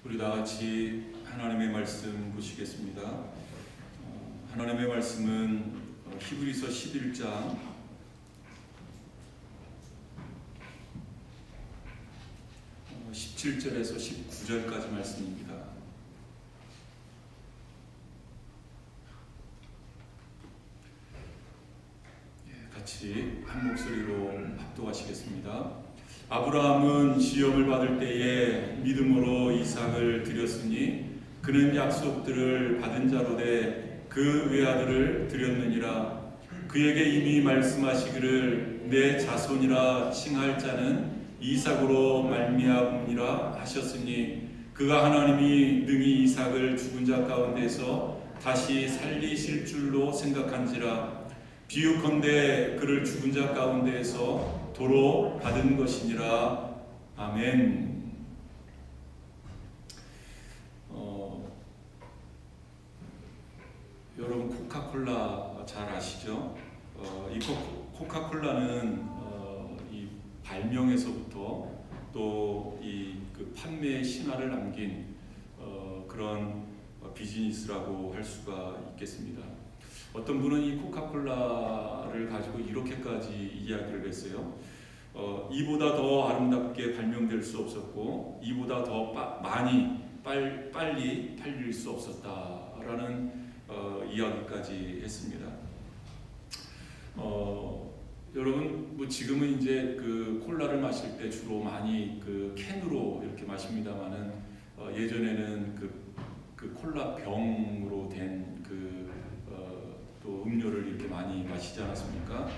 우리 다 같이 하나님의 말씀 보시겠습니다. 하나님의 말씀은 히브리서 11장 17절에서 19절까지 말씀입니다. 같이 한 목소리로 합독하시겠습니다. 아브라함은 시험을 받을 때에 믿음으로 이삭을 드렸으니 그는 약속들을 받은 자로 돼 그 외아들을 드렸느니라. 그에게 이미 말씀하시기를 내 자손이라 칭할 자는 이삭으로 말미암으리라 하셨으니 그가 하나님이 능히 이삭을 죽은 자 가운데서 다시 살리실 줄로 생각한지라. 비유컨대 그를 죽은 자 가운데에서 도로 받은 것이니라. 아멘. 여러분 코카콜라 잘 아시죠? 이 코카콜라는 이 발명에서부터 또 이 그 판매의 신화를 남긴 그런 비즈니스라고 할 수가 있겠습니다. 어떤 분은 이 코카콜라를 가지고 이렇게까지 이야기를 했어요. 이보다 더 아름답게 발명될 수 없었고 이보다 더 빨리 팔릴 수 없었다라는 이야기까지 했습니다. 여러분 뭐 지금은 이제 그 콜라를 마실 때 주로 많이 그 캔으로 이렇게 마십니다만은 예전에는 그 콜라 병으로 된 또 음료를 이렇게 많이 마시지 않았습니까?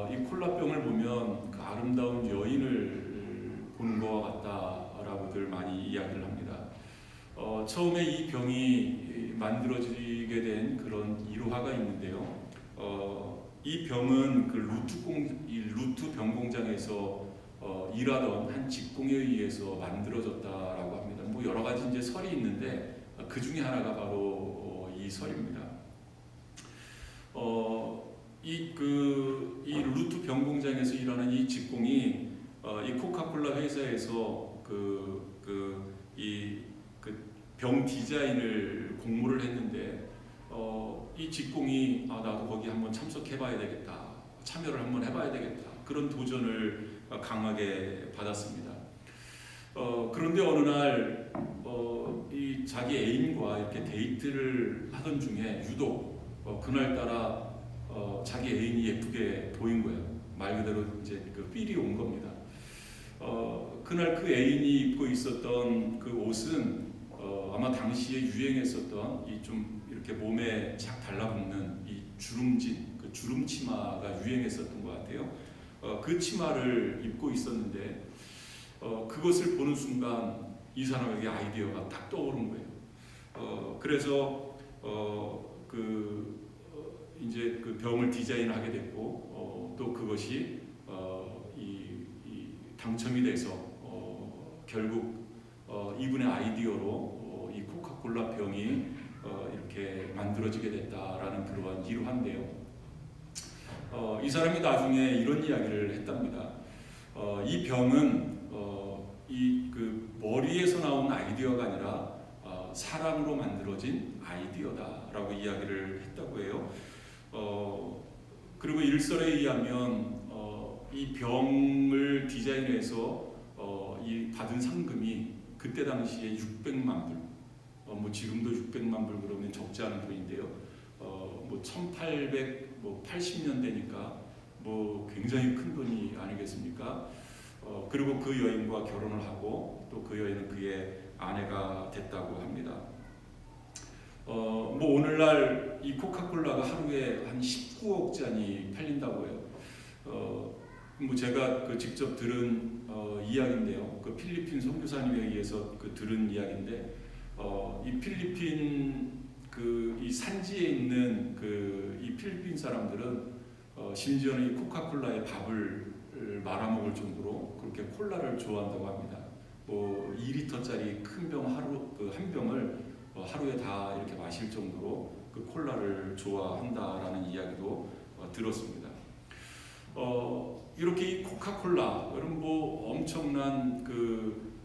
이 콜라병을 보면 그 아름다운 여인을 보는 것과 같다라고들 많이 이야기를 합니다. 처음에 이 병이 만들어지게 된 그런 일화가 있는데요. 이 병은 그 루트 병 공장에서 일하던 한 직공에 의해서 만들어졌다라고 합니다. 뭐 여러 가지 이제 설이 있는데 그 중에 하나가 바로 이 설입니다. 이 루트 병 공장에서 일하는 이 직공이 이 코카콜라 회사에서 병 디자인을 공모를 했는데 이 직공이 나도 거기 한번 참석해봐야 되겠다, 참여를 한번 해봐야 되겠다, 그런 도전을 강하게 받았습니다. 그런데 어느 날 이 자기 애인과 이렇게 데이트를 하던 중에 유독 그날따라 자기 애인이 예쁘게 보인 거예요. 말 그대로 이제 그 필이 온 겁니다. 그날 그 애인이 입고 있었던 그 옷은 아마 당시에 유행했었던 이 좀 이렇게 몸에 착 달라붙는 이 주름진 그 주름 치마가 유행했었던 것 같아요. 그 치마를 입고 있었는데 그것을 보는 순간 이 사람에게 아이디어가 딱 떠오른 거예요. 그래서 이제 그 병을 디자인하게 됐고 또 그것이 당첨이 돼서 결국 이분의 아이디어로 이 코카콜라 병이 이렇게 만들어지게 됐다라는 그러한 일화인데요. 이 사람이 나중에 이런 이야기를 했답니다. 이 병은 그 머리에서 나온 아이디어가 아니라 사람으로 만들어진 아이디어다라고 이야기를 했다고 해요. 그리고 일설에 의하면 이 병을 디자인해서 이 받은 상금이 그때 당시에 600만 불, 뭐 지금도 600만 불 그러면 적지 않은 돈인데요. 뭐 1880년대니까 뭐 굉장히 큰 돈이 아니겠습니까? 그리고 그 여인과 결혼을 하고 또 그 여인은 그의 아내가 됐다고 합니다. 뭐 오늘날 이 코카콜라가 하루에 한 19억 잔이 팔린다고 해요. 뭐 제가 직접 들은 이야기인데요. 그 필리핀 선교사님에 의해서 들은 이야기인데, 이 필리핀 이 산지에 있는 이 필리핀 사람들은 심지어는 이 코카콜라에 밥을 말아먹을 정도로 그렇게 콜라를 좋아한다고 합니다. 뭐 2리터짜리 큰 병 한 병을 하루에 다 이렇게 마실 정도로 그 콜라를 좋아한다라는 이야기도 들었습니다. 이렇게 이 코카콜라, 여러분 뭐 엄청난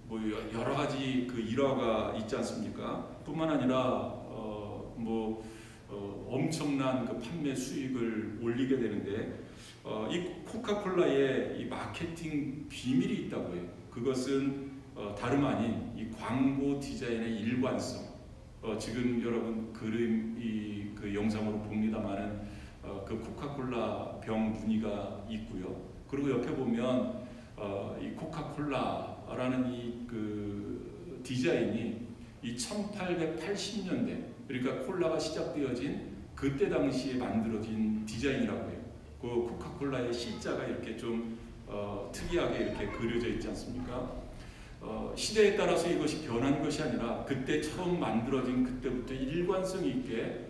뭐 여러 가지 그 일화가 있지 않습니까? 뿐만 아니라 엄청난 그 판매 수익을 올리게 되는데 이 코카콜라의 이 마케팅 비밀이 있다고 해요. 그것은 다름 아닌 이 광고 디자인의 일관성. 지금 여러분 그 영상으로 봅니다만은 그 코카콜라 병 무늬가 있고요. 그리고 옆에 보면 이 코카콜라라는 이 그 디자인이 이 1880년대 그러니까 콜라가 시작되어진 그때 당시에 만들어진 디자인이라고 해요. 그 코카콜라의 C자가 이렇게 좀 특이하게 이렇게 그려져 있지 않습니까? 시대에 따라서 이것이 변한 것이 아니라 그때 처음 만들어진 그때부터 일관성 있게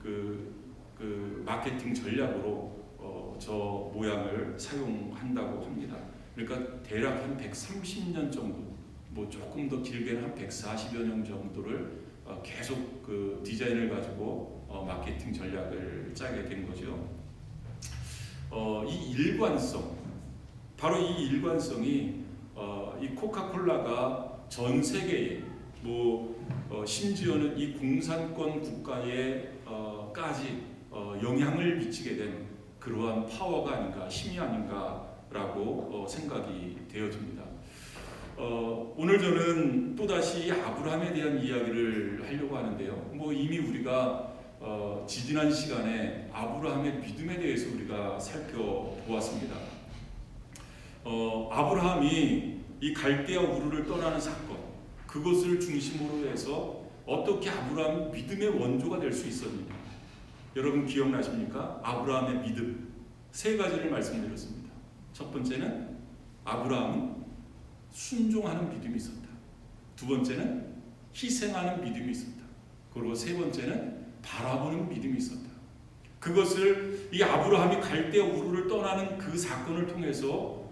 그 마케팅 전략으로 저 모양을 사용한다고 합니다. 그러니까 대략 한 130년 정도, 뭐 조금 더 길게는 한 140여 년 정도를 계속 그 디자인을 가지고 마케팅 전략을 짜게 된 거죠. 이 일관성, 바로 이 일관성이 이 코카콜라가 전 세계에 심지어는 이 공산권 국가에까지 영향을 미치게 된 그러한 파워가 아닌가, 힘이 아닌가라고 생각이 되어집니다. 오늘 저는 또다시 아브라함에 대한 이야기를 하려고 하는데요. 이미 우리가 지지난 시간에 아브라함의 믿음에 대해서 우리가 살펴보았습니다. 아브라함이 이 갈대아 우르를 떠나는 사건, 그것을 중심으로 해서 어떻게 아브라함이 믿음의 원조가 될 수 있었느냐. 여러분 기억나십니까? 아브라함의 믿음 세 가지를 말씀드렸습니다. 첫 번째는 아브라함은 순종하는 믿음이 있었다. 두 번째는 희생하는 믿음이 있었다. 그리고 세 번째는 바라보는 믿음이 있었다. 그것을 이 아브라함이 갈대아 우르를 떠나는 그 사건을 통해서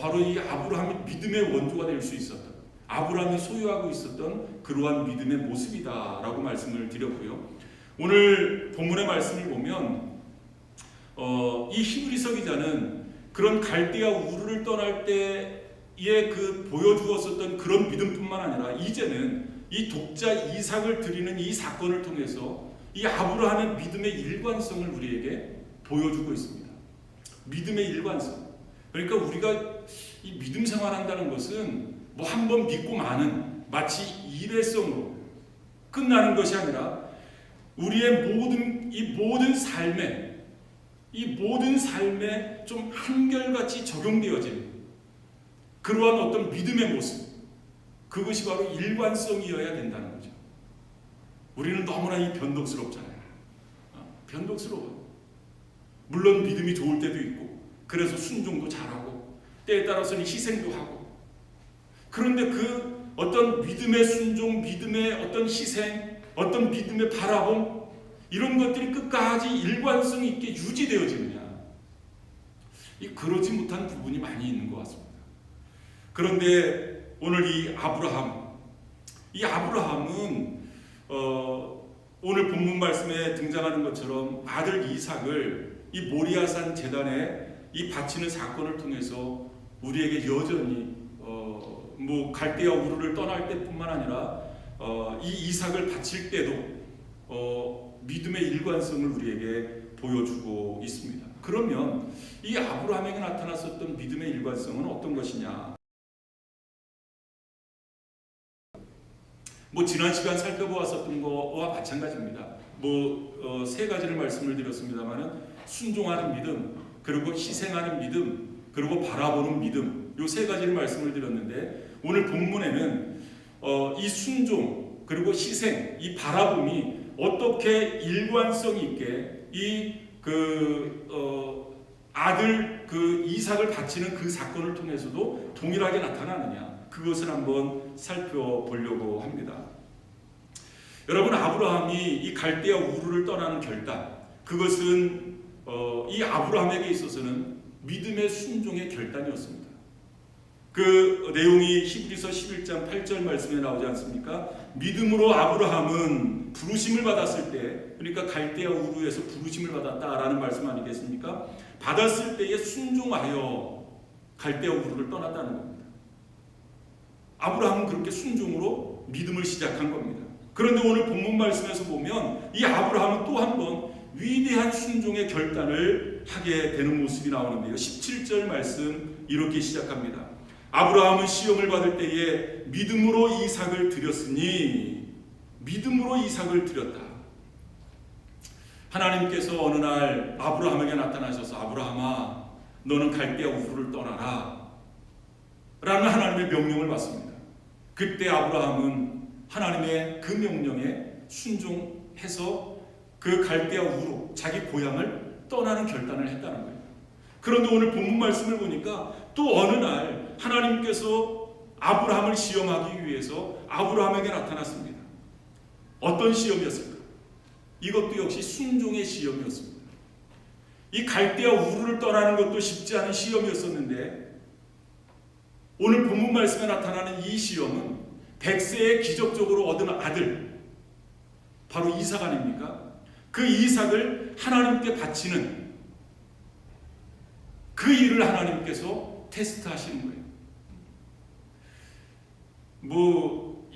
바로 이 아브라함이 믿음의 원조가 될 수 있었다. 아브라함이 소유하고 있었던 그러한 믿음의 모습이다라고 말씀을 드렸고요. 오늘 본문의 말씀을 보면 이 히브리서 기자는 그런 갈대아 우르를 떠날 때에 그 보여주었었던 그런 믿음뿐만 아니라 이제는 이 독자 이삭을 드리는 이 사건을 통해서 이 아브라함의 믿음의 일관성을 우리에게 보여주고 있습니다. 믿음의 일관성. 그러니까 우리가 이 믿음 생활한다는 것은 한 번 믿고 마는 마치 일회성으로 끝나는 것이 아니라 우리의 모든 삶에 좀 한결같이 적용되어진 그러한 어떤 믿음의 모습, 그것이 바로 일관성이어야 된다는 거죠. 우리는 너무나 변덕스럽잖아요. 변덕스러워요. 물론 믿음이 좋을 때도 있고, 그래서 순종도 잘하고, 때에 따라서는 희생도 하고. 그런데 그 어떤 믿음의 순종, 믿음의 어떤 희생, 어떤 믿음의 바라봄, 이런 것들이 끝까지 일관성 있게 유지되어지느냐, 그러지 못한 부분이 많이 있는 것 같습니다. 그런데 오늘 이 아브라함은 오늘 본문 말씀에 등장하는 것처럼 아들 이삭을 이 모리아산 제단에 이 바치는 사건을 통해서 우리에게 여전히 갈대아 우르를 떠날 때뿐만 아니라 이 이삭을 바칠 때도 믿음의 일관성을 우리에게 보여주고 있습니다. 그러면 이 아브라함에게 나타났었던 믿음의 일관성은 어떤 것이냐? 지난 시간 살펴보았었던 것과 마찬가지입니다. 세 가지를 말씀을 드렸습니다만은 순종하는 믿음, 그리고 희생하는 믿음, 그리고 바라보는 믿음, 이 세 가지를 말씀을 드렸는데 오늘 본문에는 이 순종, 그리고 희생, 이 바라봄이 어떻게 일관성 있게 아들 이삭을 바치는 그 사건을 통해서도 동일하게 나타나느냐, 그것을 한번 살펴보려고 합니다. 여러분, 아브라함이 이 갈대아 우르를 떠나는 결단, 그것은 이 아브라함에게 있어서는 믿음의 순종의 결단이었습니다. 그 내용이 히브리서 11장 8절 말씀에 나오지 않습니까? 믿음으로 아브라함은 부르심을 받았을 때, 그러니까 갈대아 우르에서 부르심을 받았다라는 말씀 아니겠습니까? 받았을 때에 순종하여 갈대아 우르를 떠났다는 겁니다. 아브라함은 그렇게 순종으로 믿음을 시작한 겁니다. 그런데 오늘 본문 말씀에서 보면 이 아브라함은 또 한 번 위대한 순종의 결단을 하게 되는 모습이 나오는데요. 17절 말씀 이렇게 시작합니다. 아브라함은 시험을 받을 때에 믿음으로 이삭을 드렸으니, 믿음으로 이삭을 드렸다. 하나님께서 어느 날 아브라함에게 나타나셔서 아브라함아 너는 갈대아 우르를 떠나라 라는 하나님의 명령을 받습니다. 그때 아브라함은 하나님의 그 명령에 순종해서 그 갈대아 우르, 자기 고향을 떠나는 결단을 했다는 거예요. 그런데 오늘 본문 말씀을 보니까 또 어느 날 하나님께서 아브라함을 시험하기 위해서 아브라함에게 나타났습니다. 어떤 시험이었을까? 이것도 역시 순종의 시험이었습니다. 이 갈대아 우르를 떠나는 것도 쉽지 않은 시험이었었는데 오늘 본문 말씀에 나타나는 이 시험은 100세에 기적적으로 얻은 아들, 바로 이삭 아닙니까? 그 이삭을 하나님께 바치는 그 일을 하나님께서 테스트하시는 거예요.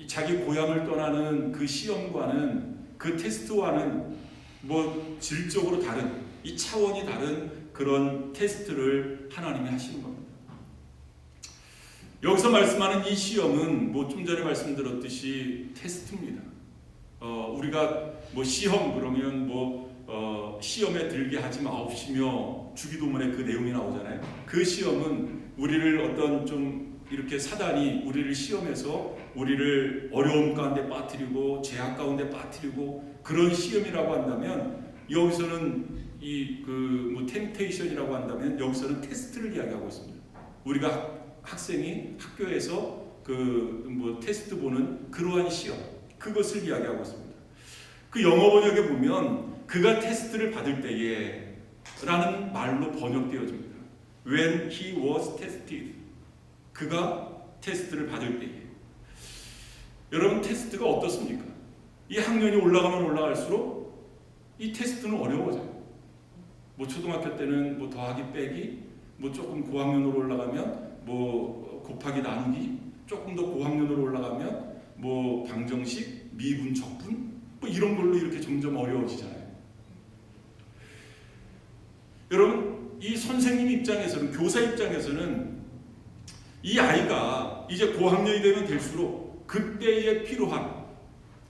자기 고향을 떠나는 그 시험과는, 그 테스트와는 질적으로 다른, 이 차원이 다른 그런 테스트를 하나님이 하시는 겁니다. 여기서 말씀하는 이 시험은 좀 전에 말씀드렸듯이 테스트입니다. 우리가 시험 그러면 시험에 들게 하지 마옵시며 주기도문에 그 내용이 나오잖아요. 그 시험은 우리를 어떤 좀 이렇게 사단이 우리를 시험해서 우리를 어려움 가운데 빠뜨리고 죄악 가운데 빠뜨리고 그런 시험이라고 한다면, 여기서는 템테이션이라고 한다면 여기서는 테스트를 이야기하고 있습니다. 우리가 학생이 학교에서 테스트 보는 그러한 시험, 그것을 이야기하고 있습니다. 그 영어 번역에 보면 그가 테스트를 받을 때에 라는 말로 번역되어집니다. When he was tested, 그가 테스트를 받을 때에. 여러분, 테스트가 어떻습니까? 이 학년이 올라가면 올라갈수록 이 테스트는 어려워져요. 초등학교 때는 더하기 빼기, 조금 고학년으로 올라가면 곱하기 나누기, 조금 더 고학년으로 올라가면 방정식, 미분, 적분 이런 걸로 이렇게 점점 어려워지잖아요. 여러분, 이 선생님 입장에서는, 교사 입장에서는 이 아이가 이제 고학년이 되면 될수록 그때에 필요한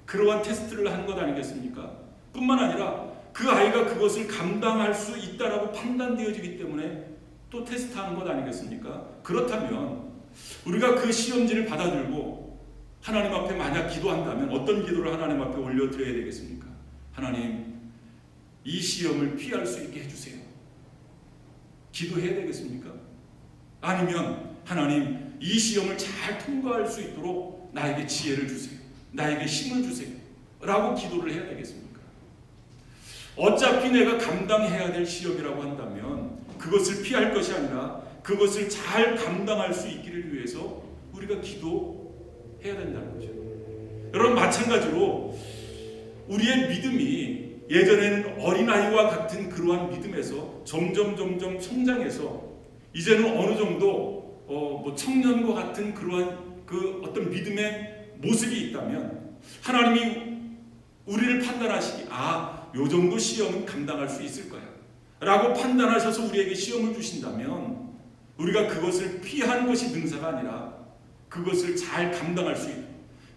그러한 테스트를 하는 것 아니겠습니까? 뿐만 아니라 그 아이가 그것을 감당할 수 있다라고 판단되어지기 때문에 또 테스트하는 것 아니겠습니까? 그렇다면 우리가 그 시험지를 받아들고 하나님 앞에 만약 기도한다면 어떤 기도를 하나님 앞에 올려드려야 되겠습니까? 하나님, 이 시험을 피할 수 있게 해주세요. 기도해야 되겠습니까? 아니면 하나님, 이 시험을 잘 통과할 수 있도록 나에게 지혜를 주세요. 나에게 힘을 주세요. 라고 기도를 해야 되겠습니까? 어차피 내가 감당해야 될 시험이라고 한다면 그것을 피할 것이 아니라 그것을 잘 감당할 수 있기를 위해서 우리가 기도해야 된다는 거죠. 여러분, 마찬가지로 우리의 믿음이 예전에는 어린아이와 같은 그러한 믿음에서 점점 성장해서 이제는 어느 정도 청년과 같은 그러한 그 어떤 믿음의 모습이 있다면 하나님이 우리를 판단하시기, 요 정도 시험은 감당할 수 있을 거야 라고 판단하셔서 우리에게 시험을 주신다면 우리가 그것을 피하는 것이 능사가 아니라 그것을 잘 감당할 수 있는,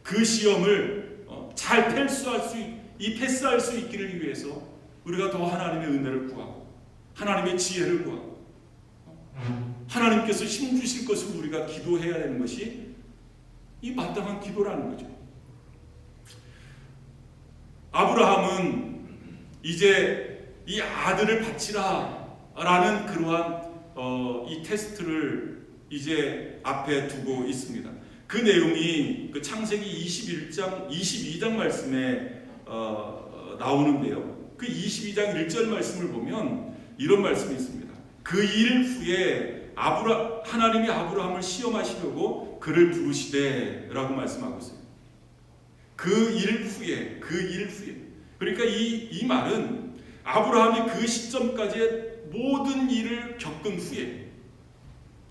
그 시험을 잘 패스할 수 있기를 위해서 우리가 더 하나님의 은혜를 구하고 하나님의 지혜를 구하고 하나님께서 힘 주실 것을 우리가 기도해야 되는 것이 이 마땅한 기도라는 거죠. 아브라함은 이제 이 아들을 바치라 라는 그러한 이 테스트를 이제 앞에 두고 있습니다. 그 내용이 그 창세기 22장 말씀에 나오는데요. 그 22장 1절 말씀을 보면 이런 말씀이 있습니다. 그 일 후에 하나님이 아브라함을 시험하시려고 그를 부르시되 라고 말씀하고 있어요. 그 일 후에. 그러니까 이 말은 아브라함이 그 시점까지의 모든 일을 겪은 후에,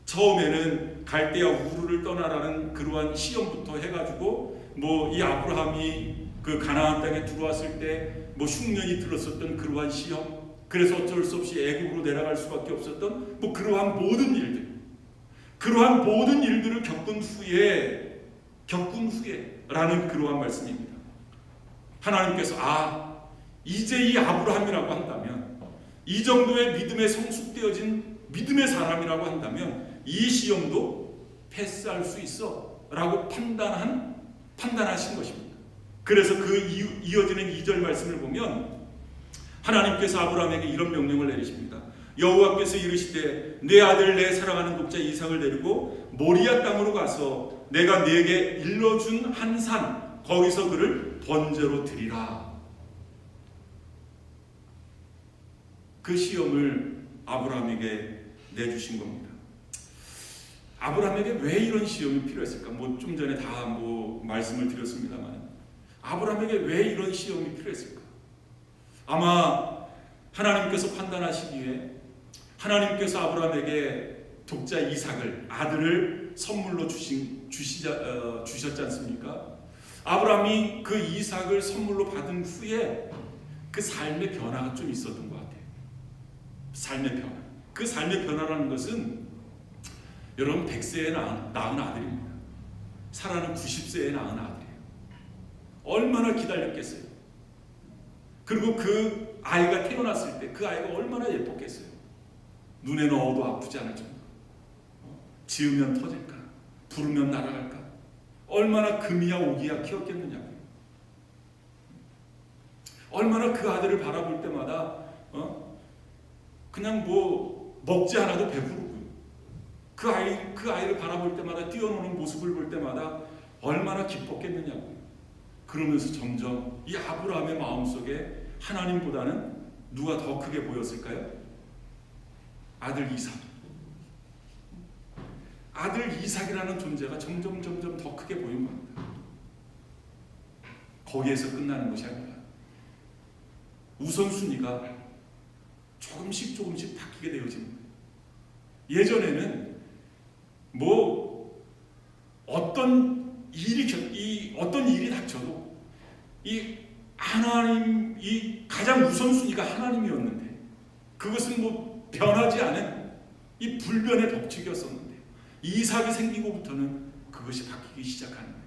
처음에는 갈대아 우르를 떠나라는 그러한 시험부터 해가지고 뭐 이 아브라함이 그 가나안 땅에 들어왔을 때 뭐 흉년이 들었었던 그러한 시험, 그래서 어쩔 수 없이 애굽으로 내려갈 수밖에 없었던 뭐 그러한 모든 일들, 그러한 모든 일들을 겪은 후에라는 그러한 말씀입니다. 하나님께서 이제 이 아브라함이라고 한다면, 이 정도의 믿음에 성숙되어진 믿음의 사람이라고 한다면 이 시험도 패스할 수 있어 라고 판단하신 것입니다. 그래서 그 이어지는 2절 말씀을 보면 하나님께서 아브라함에게 이런 명령을 내리십니다. 여호와께서 이르시되 내 아들 내 사랑하는 독자 이삭을 데리고 모리아 땅으로 가서 내가 네게 일러준 한 산 거기서 그를 번제로 드리라. 그 시험을 아브라함에게 내주신 겁니다. 아브라함에게 왜 이런 시험이 필요했을까? 뭐 좀 전에 다 뭐 말씀을 드렸습니다만 아브라함에게 왜 이런 시험이 필요했을까? 아마 하나님께서 판단하시기에 하나님께서 아브라함에게 독자 이삭을, 아들을 선물로 주셨지 않습니까? 아브라함이 그 이삭을 선물로 받은 후에 그 삶의 변화가 좀 있었던 것 같아요. 삶의 변화. 그 삶의 변화라는 것은 여러분 100세에 낳은 아들입니다. 사라는 90세에 낳은 아들이에요. 얼마나 기다렸겠어요. 그리고 그 아이가 태어났을 때 그 아이가 얼마나 예뻤겠어요. 눈에 넣어도 아프지 않을 정도. 지으면 터질까? 부르면 날아갈까? 얼마나 금이야 오기야 키웠겠느냐고요. 얼마나 그 아들을 바라볼 때마다 그냥 뭐 먹지 않아도 배부르고요. 그 아이를 바라볼 때마다 뛰어노는 모습을 볼 때마다 얼마나 기뻤겠느냐고요. 그러면서 점점 이 아브라함의 마음속에 하나님보다는 누가 더 크게 보였을까요? 아들 이삭. 아들 이삭이라는 존재가 점점 더 크게 보인 겁니다. 거기에서 끝나는 것이 아니라 우선순위가 조금씩 바뀌게 되어집니다. 예전에는 뭐 어떤 일이 닥쳐도 이 가장 우선순위가 하나님이었는데 그것은 뭐 변하지 않은 이 불변의 법칙이었었는데 이삭이 생기고부터는 그것이 바뀌기 시작하는 거예요.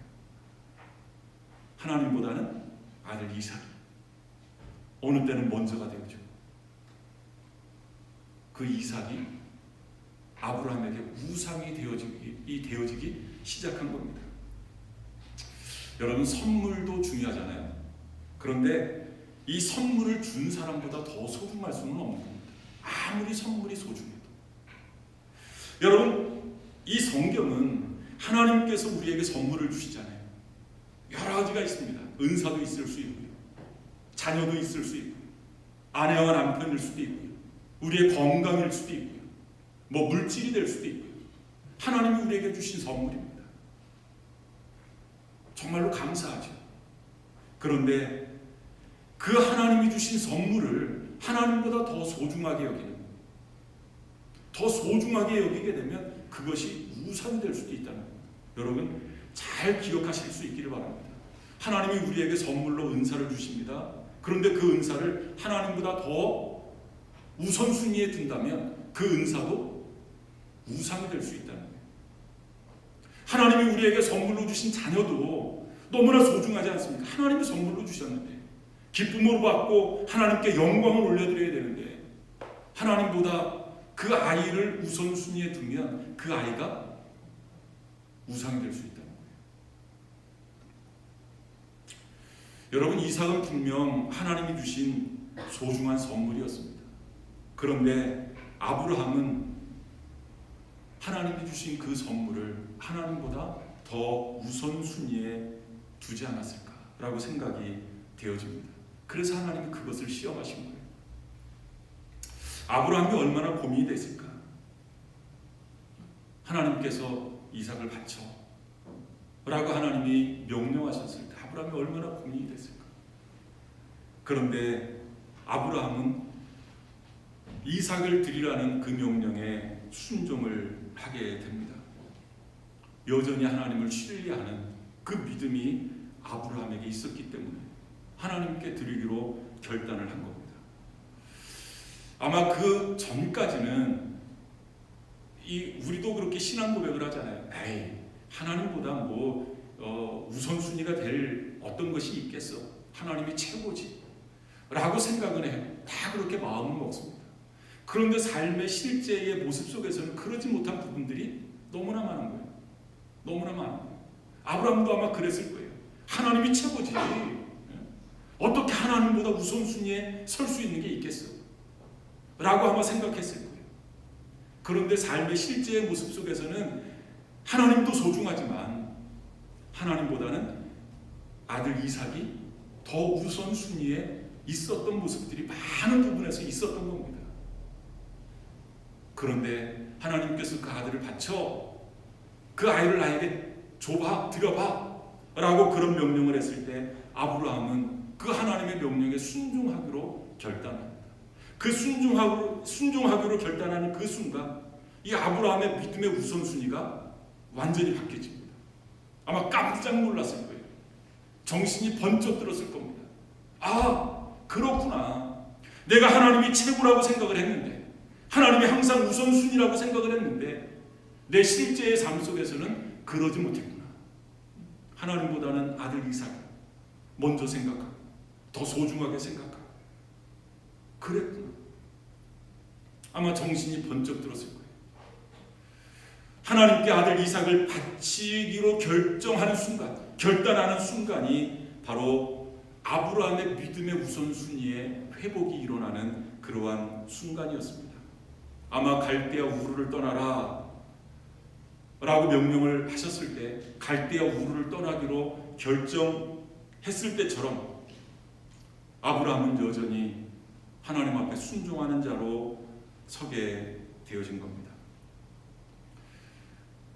하나님보다는 아들 이삭이 어느 때는 먼저가 되어지고 그 이삭이 아브라함에게 우상이 되어지기 시작한 겁니다. 여러분 선물도 중요하잖아요. 그런데 이 선물을 준 사람보다 더 소중할 수는 없는 겁니다. 아무리 선물이 소중해도. 여러분 이 성경은 하나님께서 우리에게 선물을 주시잖아요. 여러 가지가 있습니다. 은사도 있을 수 있고요. 자녀도 있을 수 있고요. 아내와 남편일 수도 있고요. 우리의 건강일 수도 있고요. 뭐 물질이 될 수도 있고요. 하나님이 우리에게 주신 선물입니다. 정말로 감사하죠. 그런데 그 하나님이 주신 선물을 하나님보다 더 소중하게 여기게 되면 그것이 우상이 될 수도 있다는 겁니다. 여러분 잘 기억하실 수 있기를 바랍니다. 하나님이 우리에게 선물로 은사를 주십니다. 그런데 그 은사를 하나님보다 더 우선순위에 둔다면 그 은사도 우상이 될 수 있다는 거예요. 하나님이 우리에게 선물로 주신 자녀도 너무나 소중하지 않습니까? 하나님이 선물로 주셨는데 기쁨으로 받고 하나님께 영광을 올려드려야 되는데 하나님보다 그 아이를 우선순위에 두면 그 아이가 우상이 될 수 있다는 거예요. 여러분 이삭은 분명 하나님이 주신 소중한 선물이었습니다. 그런데 아브라함은 하나님이 주신 그 선물을 하나님보다 더 우선순위에 두지 않았을까라고 생각이 되어집니다. 그래서 하나님이 그것을 시험하신 거예요. 아브라함이 얼마나 고민이 됐을까? 하나님께서 이삭을 바쳐 라고 하나님이 명령하셨을 때 아브라함이 얼마나 고민이 됐을까? 그런데 아브라함은 이삭을 드리라는 그 명령에 순종을 하게 됩니다. 여전히 하나님을 신뢰하는 그 믿음이 아브라함에게 있었기 때문에 하나님께 드리기로 결단을 한 겁니다. 아마 그 전까지는 우리도 그렇게 신앙 고백을 하잖아요. 에이, 하나님보다 우선순위가 될 어떤 것이 있겠어. 하나님이 최고지 라고 생각은 해요. 다 그렇게 마음은 먹습니다. 그런데 삶의 실제의 모습 속에서는 그러지 못한 부분들이 너무나 많은 거예요. 너무나 많은 거예요. 아브라함도 아마 그랬을 거예요. 하나님이 최고지. 어떻게 하나님보다 우선순위에 설 수 있는 게 있겠어? 라고 아마 생각했을 거예요. 그런데 삶의 실제의 모습 속에서는 하나님도 소중하지만 하나님보다는 아들 이삭이 더 우선순위에 있었던 모습들이 많은 부분에서 있었던 겁니다. 그런데 하나님께서 그 아들을 바쳐 그 아이를 나에게 줘봐, 드려봐 라고 그런 명령을 했을 때 아브라함은 그 하나님의 명령에 순종하기로 결단합니다. 그 순종하기로 결단하는 그 순간 이 아브라함의 믿음의 우선순위가 완전히 바뀌어집니다. 아마 깜짝 놀랐을 거예요. 정신이 번쩍 들었을 겁니다. 아, 그렇구나. 내가 하나님이 최고라고 생각을 했는데, 하나님이 항상 우선순위라고 생각을 했는데 내 실제의 삶 속에서는 그러지 못했구나. 하나님보다는 아들 이삭을 먼저 생각하고 더 소중하게 생각하고 그랬구나. 아마 정신이 번쩍 들었을 거예요. 하나님께 아들 이삭을 바치기로 결정하는 순간, 결단하는 순간이 바로 아브라함의 믿음의 우선순위의 회복이 일어나는 그러한 순간이었습니다. 아마 갈대아 우르를 떠나라 라고 명령을 하셨을 때 갈대아 우르를 떠나기로 결정했을 때처럼 아브라함은 여전히 하나님 앞에 순종하는 자로 서게 되어진 겁니다.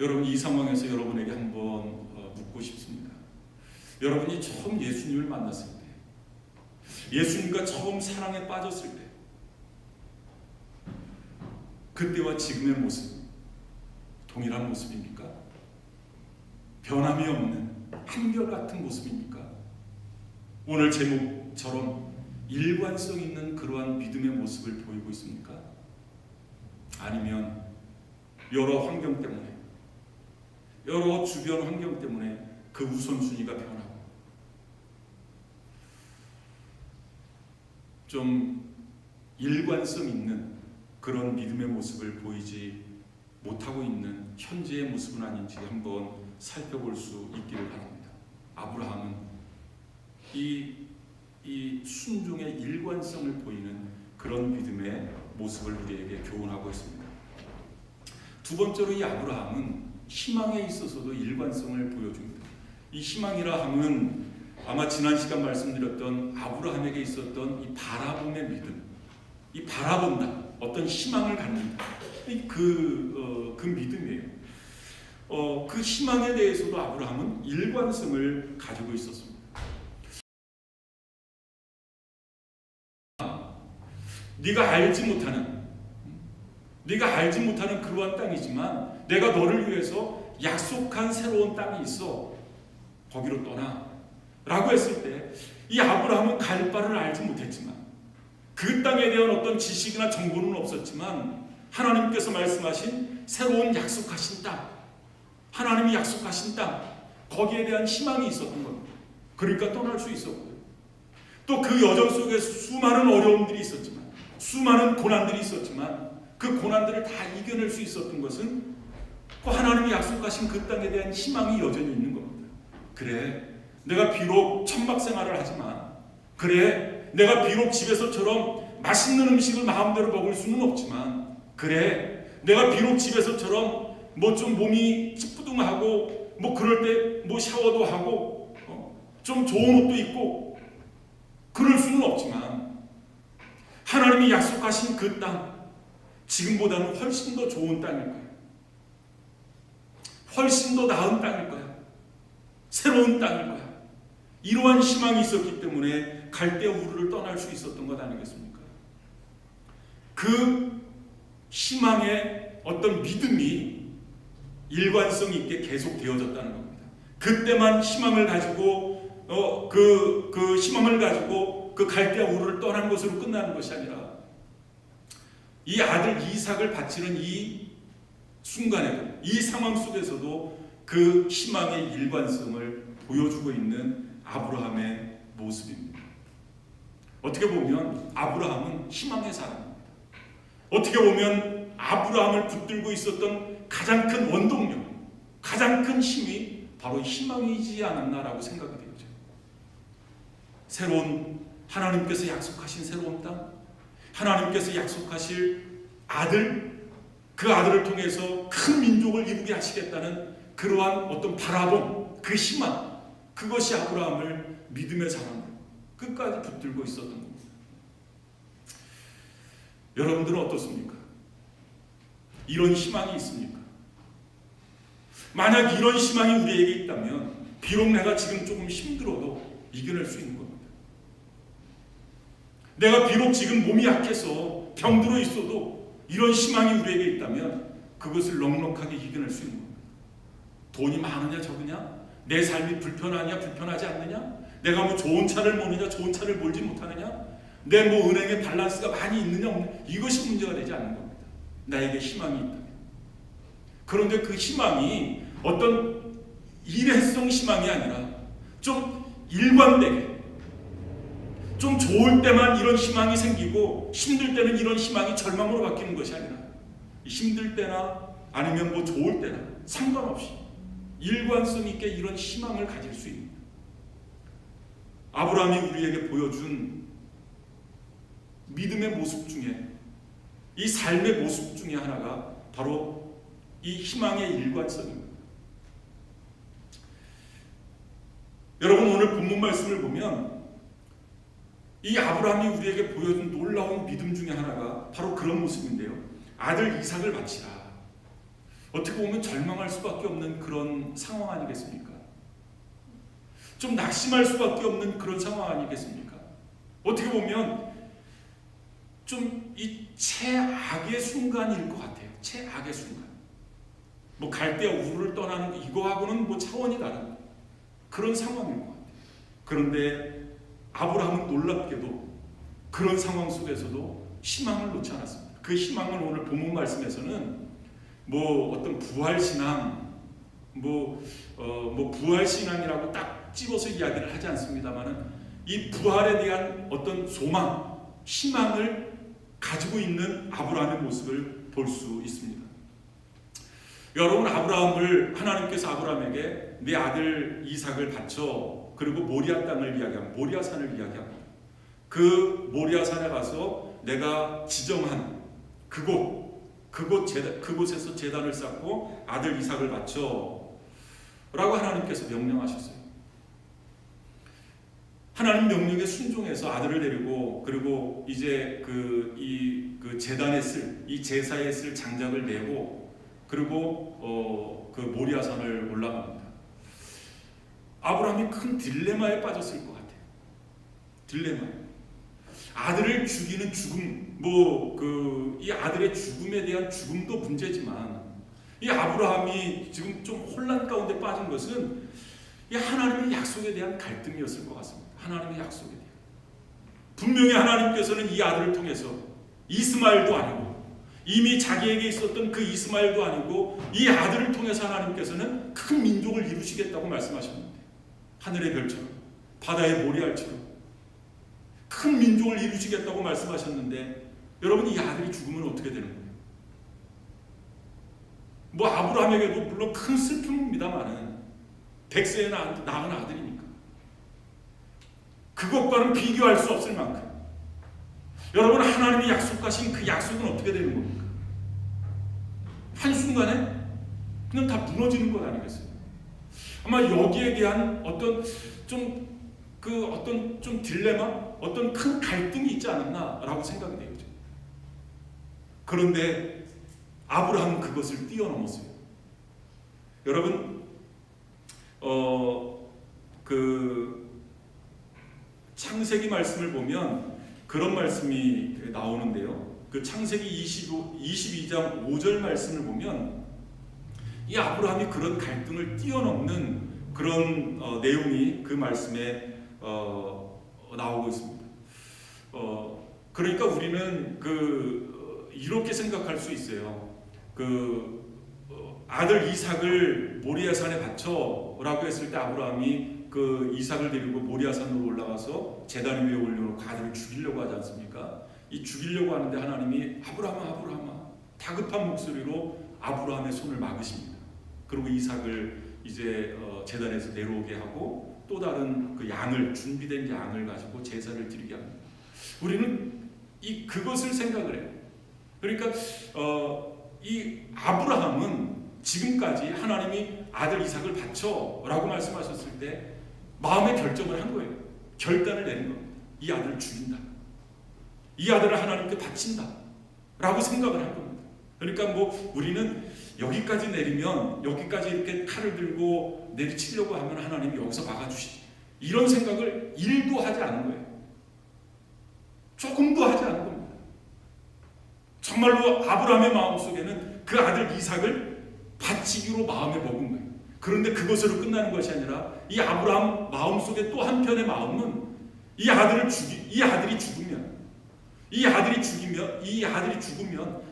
여러분, 이 상황에서 여러분에게 한번 묻고 싶습니다. 여러분이 처음 예수님을 만났을 때, 예수님과 처음 사랑에 빠졌을 때, 그때와 지금의 모습 동일한 모습입니까? 변함이 없는 한결같은 모습입니까? 오늘 제목처럼 일관성 있는 그러한 믿음의 모습을 보이고 있습니까? 아니면 여러 환경 때문에, 여러 주변 환경 때문에 그 우선순위가 변하고 좀 일관성 있는 그런 믿음의 모습을 보이지 못하고 있는 현재의 모습은 아닌지 한번 살펴볼 수 있기를 바랍니다. 아브라함은 이 순종의 일관성을 보이는 그런 믿음의 모습을 우리에게 교훈하고 있습니다. 두 번째로 이 아브라함은 희망에 있어서도 일관성을 보여줍니다. 이 희망이라 함은 아마 지난 시간 말씀드렸던 아브라함에게 있었던 이 바라봄의 믿음, 이 바라본다, 어떤 희망을 갖는다, 그 믿음이에요. 그 희망에 대해서도 아브라함은 일관성을 가지고 있었습니다. 네가 알지 못하는 그러한 땅이지만 내가 너를 위해서 약속한 새로운 땅이 있어. 거기로 떠나 라고 했을 때 이 아브라함은 갈 바를 알지 못했지만, 그 땅에 대한 어떤 지식이나 정보는 없었지만 하나님께서 말씀하신 새로운 약속하신 땅, 하나님이 약속하신 땅, 거기에 대한 희망이 있었던 겁니다. 그러니까 떠날 수 있었고요. 또 그 여정 속에서 수많은 어려움들이 있었지만, 수많은 고난들이 있었지만 그 고난들을 다 이겨낼 수 있었던 것은 그 하나님이 약속하신 그 땅에 대한 희망이 여전히 있는 겁니다. 그래, 내가 비록 천막 생활을 하지만, 그래, 내가 비록 집에서처럼 맛있는 음식을 마음대로 먹을 수는 없지만, 그래, 내가 비록 집에서처럼 좀 몸이 찌뿌둥하고 그럴 때 샤워도 하고 좀 좋은 옷도 입고 그럴 수는 없지만, 하나님이 약속하신 그 땅, 지금보다는 훨씬 더 좋은 땅일 거예요. 훨씬 더 나은 땅일 거야. 새로운 땅일 거야. 이러한 희망이 있었기 때문에 갈대아 우르를 떠날 수 있었던 것 아니겠습니까? 그 희망의 어떤 믿음이 일관성 있게 계속 되어졌다는 겁니다. 그때만 희망을 가지고 그 희망을 가지고 그 갈대아 우르를 떠난 것으로 끝나는 것이 아니라 이 아들 이삭을 바치는 이 순간에도, 이 상황 속에서도 그 희망의 일관성을 보여주고 있는 아브라함의 모습입니다. 어떻게 보면 아브라함은 희망의 사람입니다. 어떻게 보면 아브라함을 붙들고 있었던 가장 큰 원동력, 가장 큰 힘이 바로 희망이지 않았나라고 생각이 되죠. 새로운, 하나님께서 약속하신 새로운 땅, 하나님께서 약속하실 아들, 그 아들을 통해서 큰 민족을 이루게 하시겠다는 그러한 어떤 바라봄, 그 희망, 그것이 아브라함을 믿음의 사람으로 끝까지 붙들고 있었던 겁니다. 여러분들은 어떻습니까? 이런 희망이 있습니까? 만약 이런 희망이 우리에게 있다면 비록 내가 지금 조금 힘들어도 이겨낼 수 있는 겁니다. 내가 비록 지금 몸이 약해서 병들어 있어도 이런 희망이 우리에게 있다면 그것을 넉넉하게 이겨낼 수 있는 겁니다. 돈이 많으냐 적으냐, 내 삶이 불편하냐 불편하지 않느냐, 내가 뭐 좋은 차를 모느냐 좋은 차를 몰지 못하느냐, 내 뭐 은행에 밸런스가 많이 있느냐 없느냐, 이것이 문제가 되지 않는 겁니다. 나에게 희망이 있다면. 그런데 그 희망이 어떤 일회성 희망이 아니라 좀 일관되게, 좀 좋을 때만 이런 희망이 생기고 힘들 때는 이런 희망이 절망으로 바뀌는 것이 아니라 힘들 때나 아니면 뭐 좋을 때나 상관없이 일관성 있게 이런 희망을 가질 수 있는, 아브라함이 우리에게 보여준 믿음의 모습 중에, 이 삶의 모습 중에 하나가 바로 이 희망의 일관성입니다. 여러분, 오늘 본문 말씀을 보면 이 아브라함이 우리에게 보여준 놀라운 믿음 중에 하나가 바로 그런 모습인데요. 아들 이삭을 바치라. 어떻게 보면 절망할 수밖에 없는 그런 상황 아니겠습니까? 좀 낙심할 수밖에 없는 그런 상황 아니겠습니까? 어떻게 보면 좀 이 최악의 순간일 것 같아요. 최악의 순간. 뭐 갈대아 우르를 떠나는 이거하고는 뭐 차원이 다른 그런 상황일 것 같아요. 그런데 아브라함은 놀랍게도 그런 상황 속에서도 희망을 놓지 않았습니다. 그 희망은 오늘 본문 말씀에서는 뭐 어떤 부활신앙, 뭐 부활신앙이라고 딱 집어서 이야기를 하지 않습니다만은 이 부활에 대한 어떤 소망, 희망을 가지고 있는 아브라함의 모습을 볼 수 있습니다. 여러분, 하나님께서 아브라함에게 내 아들 이삭을 바쳐, 그리고 모리아 땅을 이야기합니다. 모리아산을 이야기합니다. 그 모리아산에 가서 내가 지정한 그곳에서 제단을 쌓고 아들 이삭을 바쳐 라고 하나님께서 명령하셨어요. 하나님 명령에 순종해서 아들을 데리고, 그리고 이제 그 제단에 이 제사에 쓸 장작을 내고, 그리고 그 모리아산을 올라갑니다. 아브라함이 큰 딜레마에 빠졌을 것 같아요. 딜레마. 아들을 죽이는 죽음, 이 아들의 죽음에 대한 죽음도 문제지만, 이 아브라함이 지금 좀 혼란 가운데 빠진 것은 이 하나님의 약속에 대한 갈등이었을 것 같습니다. 하나님의 약속에 대한. 분명히 하나님께서는 이 아들을 통해서 이스마엘도 아니고, 이미 자기에게 있었던 그 이스마엘도 아니고, 이 아들을 통해서 하나님께서는 큰 민족을 이루시겠다고 말씀하셨는데, 하늘의 별처럼, 바다의 모래알처럼 큰 민족을 이루시겠다고 말씀하셨는데, 여러분, 이 아들이 죽으면 어떻게 되는 거예요? 뭐 아브라함에게도 물론 큰 슬픔입니다만은 100세에 낳은 아들이니까 그것과는 비교할 수 없을 만큼, 여러분, 하나님이 약속하신 그 약속은 어떻게 되는 겁니까? 한순간에 그냥 다 무너지는 것 아니겠어요? 아마 여기에 대한 어떤 좀 딜레마, 어떤 큰 갈등이 있지 않았나라고 생각이 되죠. 그런데 아브라함은 그것을 뛰어넘었어요. 여러분, 창세기 말씀을 보면 그런 말씀이 나오는데요. 그 창세기 22장 5절 말씀을 보면 이 아브라함이 그런 갈등을 뛰어넘는 그런 내용이 그 말씀에 나오고 있습니다. 그러니까 우리는 이렇게 생각할 수 있어요. 아들 이삭을 모리아산에 바쳐라고 했을 때 아브라함이 그 이삭을 데리고 모리아산으로 올라가서 제단 위에 올려놓고 아들을 죽이려고 하지 않습니까? 이 죽이려고 하는데 하나님이 아브라함아 다급한 목소리로 아브라함의 손을 막으십니다. 그리고 이삭을 이제 제단에서 내려오게 하고 또 다른 그 양을 준비된 양을 가지고 제사를 드리게 합니다. 우리는 그것을 생각을 해요. 그러니까 이 아브라함은 지금까지 하나님이 아들 이삭을 바쳐라고 말씀하셨을 때 마음의 결정을 한 거예요. 결단을 내린 겁니다. 이 아들을 죽인다. 이 아들을 하나님께 바친다. 라고 생각을 한 겁니다. 그러니까 우리는 여기까지 내리면 여기까지 이렇게 칼을 들고 내리치려고 하면 하나님이 여기서 막아주시지. 이런 생각을 1도 하지 않은 거예요. 조금도 하지 않은 겁니다. 정말로 아브라함의 마음속에는 그 아들 이삭을 바치기로 마음에 먹은 거예요. 그런데 그것으로 끝나는 것이 아니라 이 아브라함 마음속에 또 한편의 마음은 이 아들이 죽으면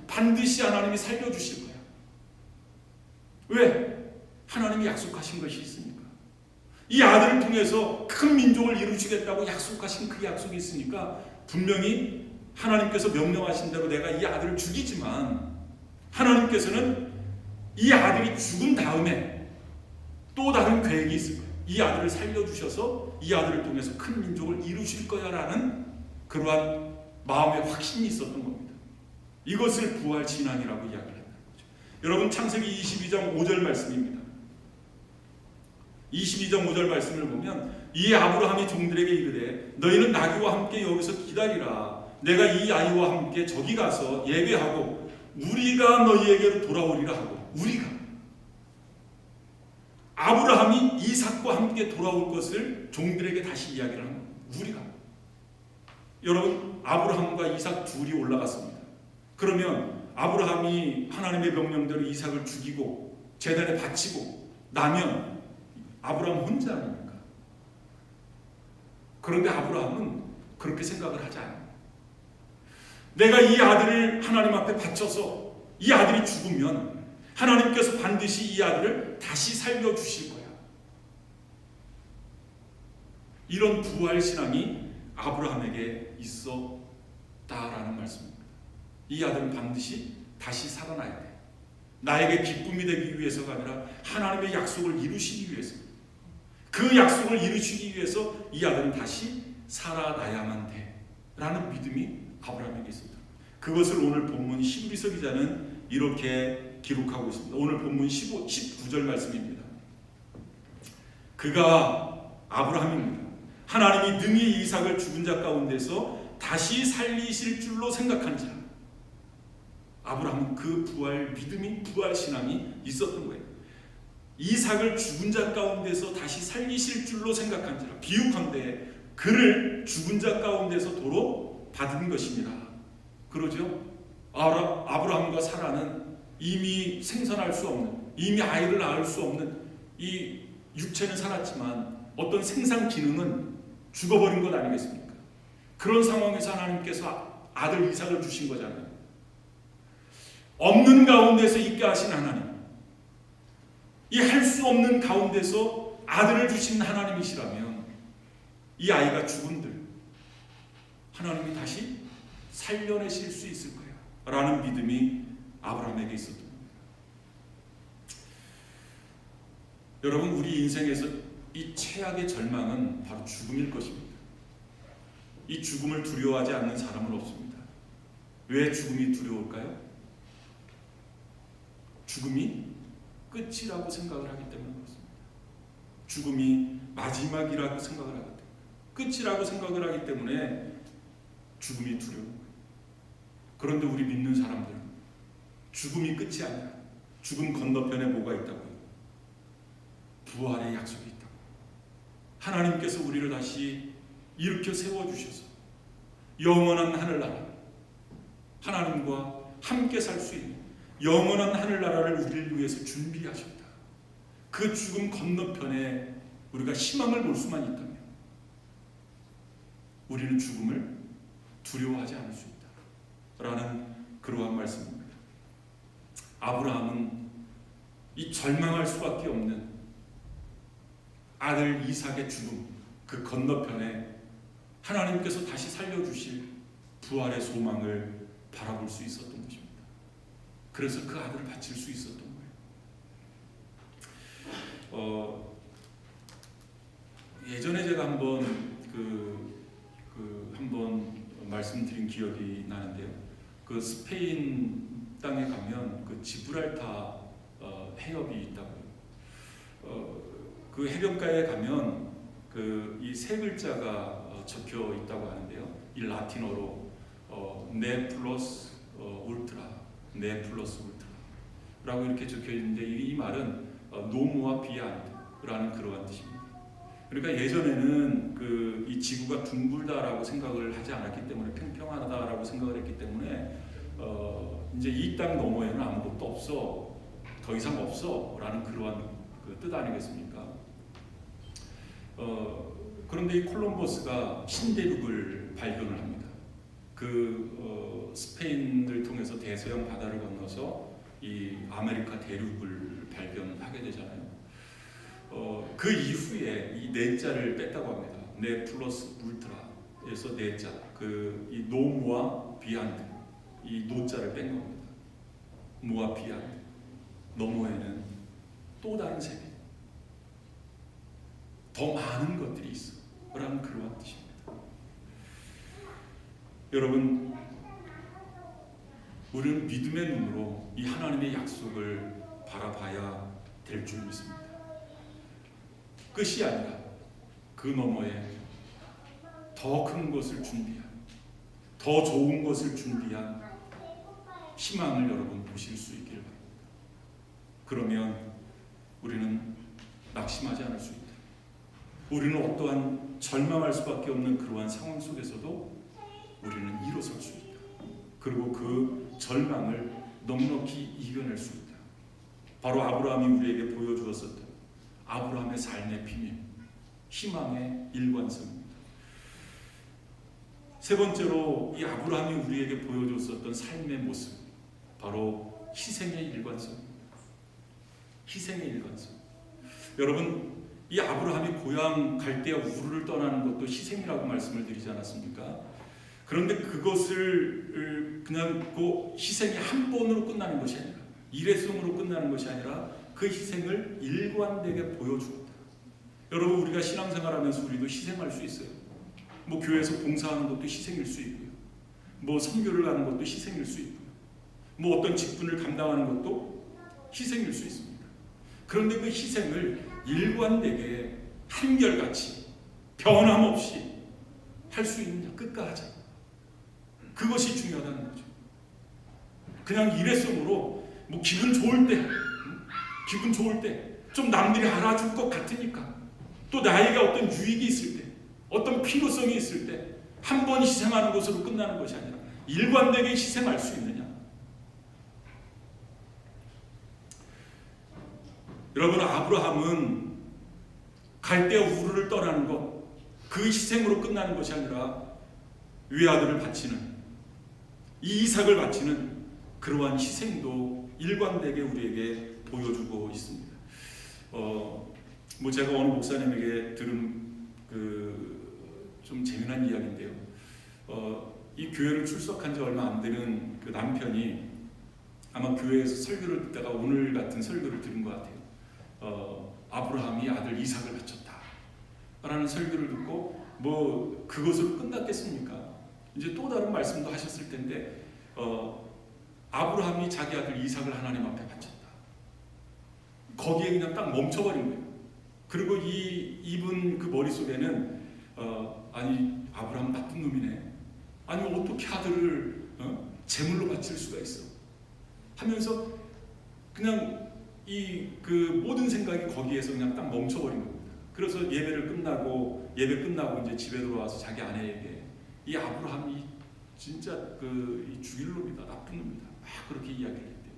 반드시 하나님이 살려주실 거야. 왜? 하나님이 약속하신 것이 있으니까. 이 아들을 통해서 큰 민족을 이루시겠다고 약속하신 그 약속이 있으니까 분명히 하나님께서 명령하신 대로 내가 이 아들을 죽이지만 하나님께서는 이 아들이 죽은 다음에 또 다른 계획이 있을 거예요. 이 아들을 살려주셔서 이 아들을 통해서 큰 민족을 이루실 거야 라는 그러한 마음의 확신이 있었던 겁니다. 이것을 부활 신앙이라고 이야기를 한다는 거죠. 여러분 창세기 22장 5절 말씀입니다. 22장 5절 말씀을 보면 이 아브라함이 종들에게 이르되 너희는 나귀와 함께 여기서 기다리라. 내가 이 아이와 함께 저기 가서 예배하고 우리가 너희에게로 돌아오리라 하고 우리가 아브라함이 이삭과 함께 돌아올 것을 종들에게 다시 이야기를 합니다. 우리가 여러분 아브라함과 이삭 둘이 올라갔습니다. 그러면 아브라함이 하나님의 명령대로 이삭을 죽이고 제단에 바치고 나면 아브라함 혼자 아닙니까? 그런데 아브라함은 그렇게 생각을 하지 않아요. 내가 이 아들을 하나님 앞에 바쳐서 이 아들이 죽으면 하나님께서 반드시 이 아들을 다시 살려주실 거야. 이런 부활 신앙이 아브라함에게 있었다라는 말씀입니다. 이 아들은 반드시 다시 살아나야 돼. 나에게 기쁨이 되기 위해서가 아니라 하나님의 약속을 이루시기 위해서, 그 약속을 이루시기 위해서 이 아들은 다시 살아나야만 돼 라는 믿음이 아브라함에게 있습니다. 그것을 오늘 본문 히브리서 기자는 이렇게 기록하고 있습니다. 오늘 본문 19절 말씀입니다. 그가 아브라함입니다. 하나님이 능히 이삭을 죽은 자 가운데서 다시 살리실 줄로 생각한 자. 아브라함은 그 부활 믿음이, 부활 신앙이 있었던 거예요. 이삭을 죽은 자 가운데서 다시 살리실 줄로 생각한 자. 비유컨대 그를 죽은 자 가운데서 도로 받은 것입니다. 그러죠? 아브라함과 사라는 이미 생산할 수 없는, 이미 아이를 낳을 수 없는, 이 육체는 살았지만 어떤 생산 기능은 죽어버린 것 아니겠습니까? 그런 상황에서 하나님께서 아들 이삭을 주신 거잖아요. 없는 가운데서 있게 하신 하나님, 이 할 수 없는 가운데서 아들을 주신 하나님이시라면 이 아이가 죽은들 하나님이 다시 살려내실 수 있을 거야 라는 믿음이 아브라함에게 있었던 겁니다. 여러분, 우리 인생에서 이 최악의 절망은 바로 죽음일 것입니다. 이 죽음을 두려워하지 않는 사람은 없습니다. 왜 죽음이 두려울까요? 죽음이 끝이라고 생각을 하기 때문에 그렇습니다. 죽음이 마지막이라고 생각을 하기 때문에, 끝이라고 생각을 하기 때문에 죽음이 두려운 거예요. 그런데 우리 믿는 사람들은 죽음이 끝이 아니라 죽음 건너편에 뭐가 있다고요? 부활의 약속이 있다고. 하나님께서 우리를 다시 일으켜 세워주셔서 영원한 하늘나라, 하나님과 함께 살 수 있는, 영원한 하늘나라를 우리를 위해서 준비하셨다. 그 죽음 건너편에 우리가 희망을 볼 수만 있다면 우리는 죽음을 두려워하지 않을 수 있다 라는 그러한 말씀입니다. 아브라함은 이 절망할 수밖에 없는 아들 이삭의 죽음 그 건너편에 하나님께서 다시 살려주실 부활의 소망을 바라볼 수 있었던 것입니다. 그래서 그 아들을 바칠 수 있었던 거예요. 예전에 제가 한번 한번 말씀드린 기억이 나는데요. 그 스페인 땅에 가면 그 지브랄타 해협이 있다고요. 그 해변가에 가면 그 이 세 글자가 적혀 있다고 하는데요. 이 라틴어로 네 플러스 울트라, 네 플러스 울트라라고 이렇게 적혀 있는데 이 말은 노무와 비안드라는 그러한 뜻입니다. 그러니까 예전에는 이 지구가 둥글다라고 생각을 하지 않았기 때문에 평평하다라고 생각을 했기 때문에 이제 이 땅 너머에는 아무것도 없어, 더 이상 없어라는 그러한 그 뜻 아니겠습니까? 그런데 이 콜럼버스가 신대륙을 발견을 합니다. 스페인을 통해서 대서양 바다를 건너서 이 아메리카 대륙을 발견하게 되잖아요. 그 이후에 이 네 자를 뺐다고 합니다. 네 플러스 울트라에서 네 자, 이 노무와 비안드, 이 노자를 뺀 겁니다. 무와 비안드, 너머에는 또 다른 세계, 더 많은 것들이 있어 라는 그러한 뜻입니다. 여러분, 우리는 믿음의 눈으로 이 하나님의 약속을 바라봐야 될 줄 믿습니다. 끝이 아니라 그 너머에 더 큰 것을 준비한, 더 좋은 것을 준비한 희망을 여러분 보실 수 있기를 바랍니다. 그러면 우리는 낙심하지 않을 수 있다. 우리는 어떠한 절망할 수밖에 없는 그러한 상황 속에서도 우리는 일어설 수 있다. 그리고 그 절망을 넉넉히 이겨낼 수 있다. 바로 아브라함이 우리에게 보여주었었던 아브라함의 삶의 비밀, 희망의 일관성입니다. 세 번째로 이 아브라함이 우리에게 보여줬었던 삶의 모습, 바로 희생의 일관성입니다. 희생의 일관성. 여러분, 이 아브라함이 고향 갈대아 우르를 떠나는 것도 희생이라고 말씀을 드리지 않았습니까? 그런데 그것을 그냥 그 희생이 한 번으로 끝나는 것이 아니라, 일회성으로 끝나는 것이 아니라 그 희생을 일관되게 보여주었다. 여러분, 우리가 신앙생활하면서 우리도 희생할 수 있어요. 뭐 교회에서 봉사하는 것도 희생일 수 있고요. 뭐 선교를 가는 것도 희생일 수 있고요. 뭐 어떤 직분을 감당하는 것도 희생일 수 있습니다. 그런데 그 희생을 일관되게 한결같이 변함없이 할 수 있느냐, 끝까지. 그것이 중요하다는 거죠. 그냥 일회성으로 뭐 기분 좋을 때 좀 남들이 알아줄 것 같으니까, 또 나에게 어떤 유익이 있을 때, 어떤 필요성이 있을 때 한 번 희생하는 것으로 끝나는 것이 아니라 일관되게 희생할 수 있느냐. 여러분, 아브라함은 갈대아 우르를 떠나는 것, 그 희생으로 끝나는 것이 아니라 외아들을 바치는, 이 이삭을 바치는 그러한 희생도 일관되게 우리에게 보여주고 있습니다. 뭐 제가 어느 목사님에게 들은 좀 재미난 이야기인데요. 이 교회를 출석한 지 얼마 안 되는 그 남편이 아마 교회에서 설교를 듣다가 오늘 같은 설교를 들은 것 같아요. 아브라함이 아들 이삭을 바쳤다 라는 설교를 듣고 뭐 그것으로 끝났겠습니까? 이제 또 다른 말씀도 하셨을 텐데 아브라함이 자기 아들 이삭을 하나님 앞에 바쳤다. 거기에 그냥 딱 멈춰버린 거예요. 그리고 이분 그 머릿속에는 아니 아브라함 나쁜 놈이네. 아니 어떻게 아들을 제물로 바칠 수가 있어 하면서 그냥 그 모든 생각이 거기에서 그냥 딱 멈춰버린 겁니다. 그래서 예배 끝나고 이제 집에 돌아와서 자기 아내에게 이 아브라함이 진짜 죽일 놈이다, 나쁜 놈이다, 막 그렇게 이야기를 했대요.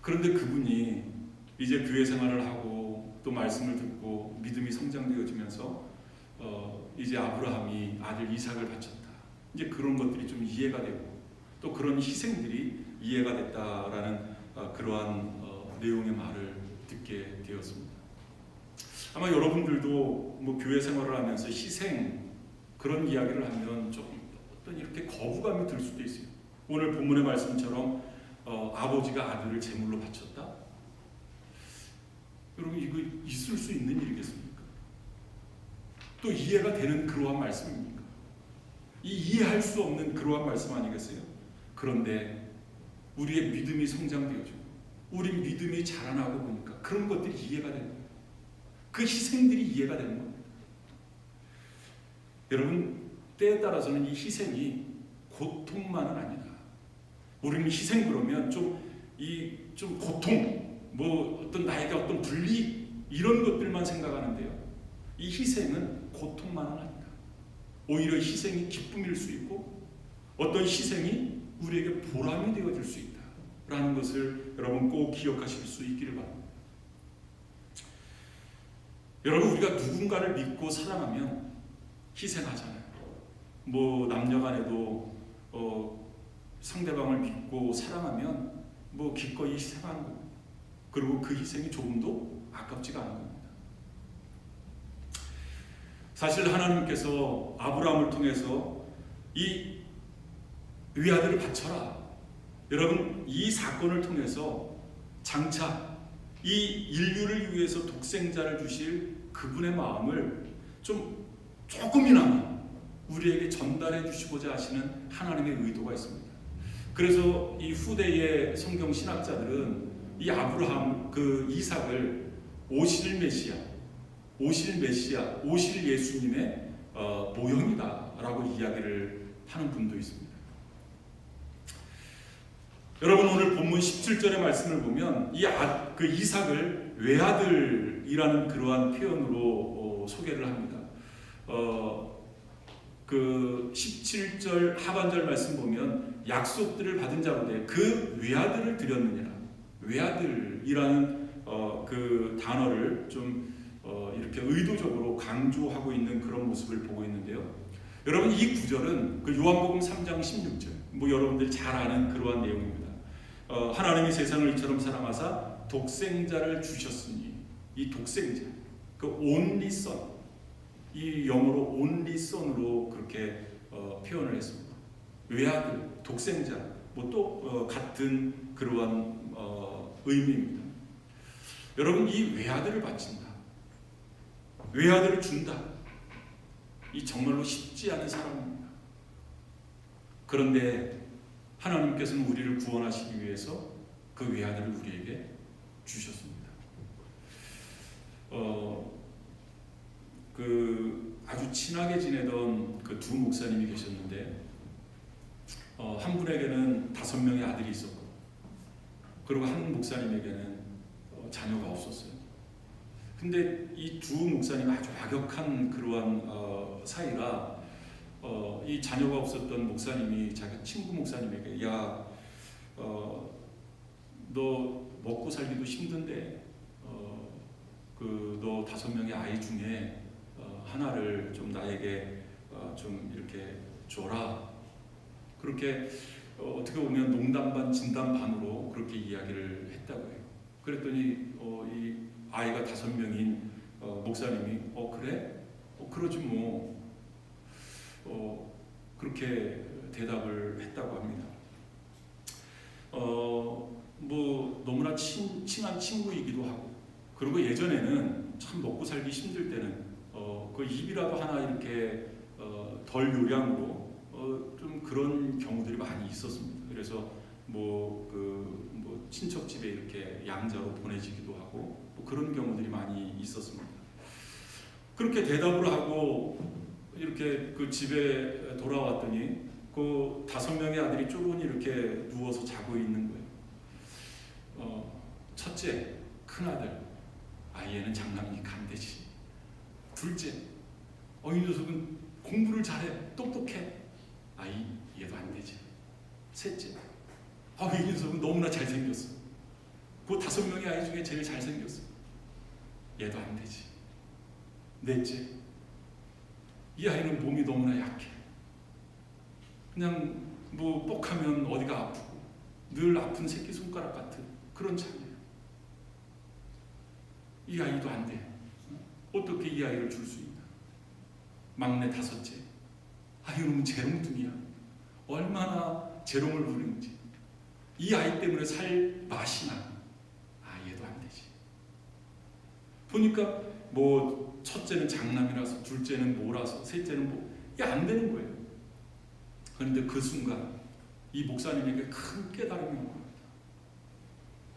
그런데 그분이 이제 교회 생활을 하고 또 말씀을 듣고 믿음이 성장되어지면서 이제 아브라함이 아들 이삭을 바쳤다. 이제 그런 것들이 좀 이해가 되고 또 그런 희생들이 이해가 됐다라는 그러한 내용의 말을 듣게 되었습니다. 아마 여러분들도 뭐 교회 생활을 하면서 희생 그런 이야기를 하면 조금 어떤 이렇게 거부감이 들 수도 있어요. 오늘 본문의 말씀처럼 아버지가 아들을 제물로 바쳤다. 여러분 이거 있을 수 있는 일이겠습니까? 또 이해가 되는 그러한 말씀입니까? 이해할 수 없는 그러한 말씀 아니겠어요? 그런데 우리의 믿음이 성장되어지고 우리 믿음이 자라나고 보니까 그런 것들이 이해가 되는 거예요. 그 희생들이 이해가 되는 겁니다. 여러분 때에 따라서는 이 희생이 고통만은 아니다. 우리는 희생 그러면 좀 고통, 뭐 어떤 나에게 어떤 분리 이런 것들만 생각하는데요. 이 희생은 고통만은 아니다. 오히려 희생이 기쁨일 수 있고 어떤 희생이 우리에게 보람이 되어질 수 있다라는 것을 여러분 꼭 기억하실 수 있기를 바랍니다. 여러분 우리가 누군가를 믿고 사랑하면 희생하잖아요. 뭐 남녀간에도 상대방을 믿고 사랑하면 뭐 기꺼이 희생하는 거고 그리고 그 희생이 조금도 아깝지가 않은 겁니다. 사실 하나님께서 아브라함을 통해서 이 외아들을 바쳐라. 여러분 이 사건을 통해서 장차 이 인류를 위해서 독생자를 주실 그분의 마음을 조금이나마 우리에게 전달해 주시고자 하시는 하나님의 의도가 있습니다. 그래서 이 후대의 성경 신학자들은 이 아브라함 그 이삭을 오실 메시아, 오실 예수님의 모형이다라고 이야기를 하는 분도 있습니다. 여러분 오늘 본문 17절의 말씀을 보면 그 이삭을 외아들이라는 그러한 표현으로 소개를 합니다. 그 17절 하반절 말씀 보면 약속들을 받은 자로되 그 외아들을 드렸느니라. 외아들이라는 그 단어를 좀 이렇게 의도적으로 강조하고 있는 그런 모습을 보고 있는데요. 여러분 이 구절은 그 요한복음 3장 16절 뭐 여러분들이 잘 아는 그러한 내용입니다. 하나님이 세상을 이처럼 사랑하사 독생자를 주셨으니 이 독생자 그 only son 이 영어로 only son으로 그렇게 표현을 했습니다. 외아들, 독생자 뭐 또 같은 그러한 의미입니다. 여러분 이 외아들을 바친다. 외아들을 준다. 이 정말로 쉽지 않은 사람입니다. 그런데 하나님께서는 우리를 구원하시기 위해서 그 외아들을 우리에게 주셨습니다. 그 아주 친하게 지내던 그 두 목사님이 계셨는데 한 분에게는 5명의 아들이 있었고 그리고 한 목사님에게는 자녀가 없었어요. 근데 이 두 목사님 아주 악역한 그러한 사이라 이 자녀가 없었던 목사님이 자기 친구 목사님에게 너 먹고 살기도 힘든데 너 5명의 아이 중에 하나를 좀 나에게 좀 이렇게 줘라. 그렇게 어떻게 보면 농담 반 진담 반으로 그렇게 이야기를 했다고 해요. 그랬더니 이 아이가 5명인 목사님이 그래? 그러지 뭐 그렇게 대답을 했다고 합니다. 뭐 너무나 친한 친구이기도 하고 그리고 예전에는 참 먹고 살기 힘들 때는 그 입이라도 하나 이렇게 덜 요량으로 좀 그런 경우들이 많이 있었습니다. 그래서 뭐 친척 집에 이렇게 양자로 보내지기도 하고 뭐 그런 경우들이 많이 있었습니다. 그렇게 대답을 하고 이렇게 그 집에 돌아왔더니 그 5명의 아들이 쪼그니 이렇게 누워서 자고 있는 거예요. 첫째 큰 아들 얘는 장남이 간대지. 둘째 이 녀석은 공부를 잘해 똑똑해. 얘도 안 되지. 셋째 이 녀석은 너무나 잘생겼어. 그 5명의 아이 중에 제일 잘생겼어. 얘도 안 되지. 넷째, 이 아이는 몸이 너무나 약해. 그냥 뭐 뻑하면 어디가 아프고 늘 아픈 새끼손가락 같은 그런 자녀예요. 이 아이도 안 돼. 어떻게 이 아이를 줄 수 있나? 막내 5째, 이놈은 재롱둥이야. 얼마나 재롱을 부리는지. 이 아이 때문에 살 맛이 나. 얘도 안 되지. 보니까 뭐 첫째는 장남이라서, 둘째는 뭐라서, 셋째는 뭐, 이게 안 되는 거예요. 그런데 그 순간 이 목사님에게 큰 깨달음이 온 겁니다.